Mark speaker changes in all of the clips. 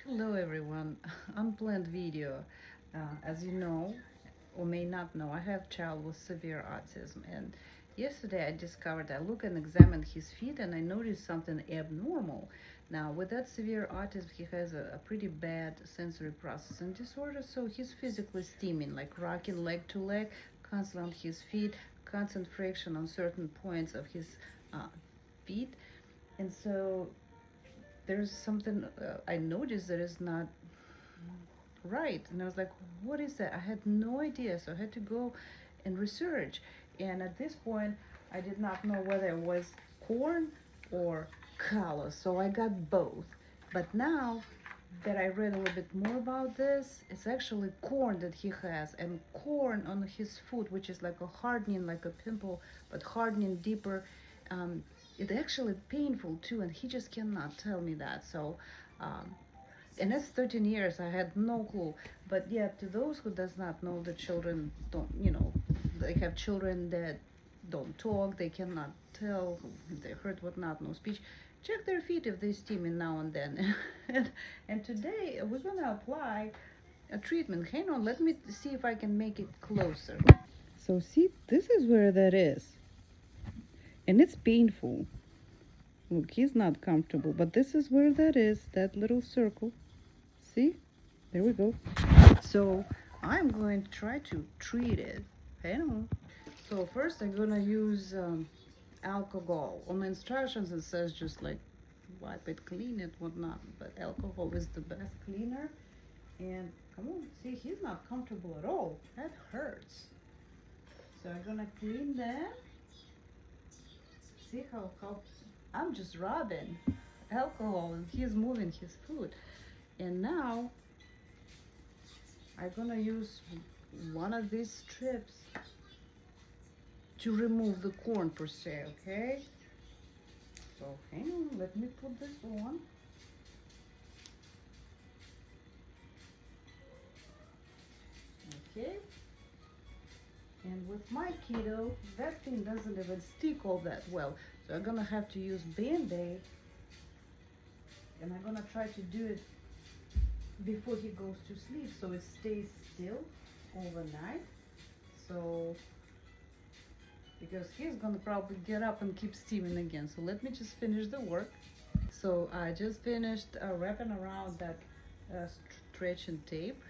Speaker 1: Hello everyone, unplanned video. As you know or may not know, I have a child with severe autism, and yesterday I discovered, I look and examine his feet and I noticed something abnormal. Now with that severe autism he has a pretty bad sensory processing disorder, so he's physically steaming, like rocking leg to leg, constantly on his feet, constant friction on certain points of his uh, feet. And so there's something I noticed that is not right. And I was like, what is that? I had no idea. So I had to go and research. And at this point, I did not know whether it was corn or callus. So I got both. But now that I read a little bit more about this, it's actually corn that he has, and corn on his foot, which is like a hardening, like a pimple, but hardening deeper. Um, it's actually painful too, and he just cannot tell me that. So um, and that's 13 years, I had no clue. But yeah, to those who does not know, the children don't, they have children that don't talk, they cannot tell if they hurt, whatnot, no speech. Check their feet if they steaming now and then. and today we're gonna apply a treatment. Hang on, let me see if I can make it closer. So see, this is where that is, and it's painful. Look, he's not comfortable, but this is where that is, that little circle. See? There we go. So I'm going to try to treat it. Hang on. So first I'm gonna use alcohol. On the instructions it says just like wipe it, clean it, whatnot. But alcohol is the best cleaner. And come on, see, he's not comfortable at all. That hurts. So I'm gonna clean that. See how I'm just rubbing alcohol and he's moving his foot. And now I'm gonna use one of these strips to remove the corn per se, okay? So hang on, let me put this on. Okay. And with my kiddo, that thing doesn't even stick all that well. So I'm gonna have to use Band-Aid, and I'm gonna try to do it before he goes to sleep so it stays still overnight. So because he's gonna probably get up and keep steaming again. So let me just finish the work. So I just finished wrapping around that stretching tape.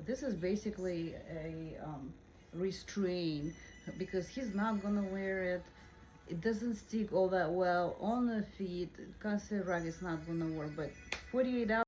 Speaker 1: This is basically a restraint because he's not gonna wear it. It doesn't stick all that well on the feet. Constant rug is not gonna work, but 48 hours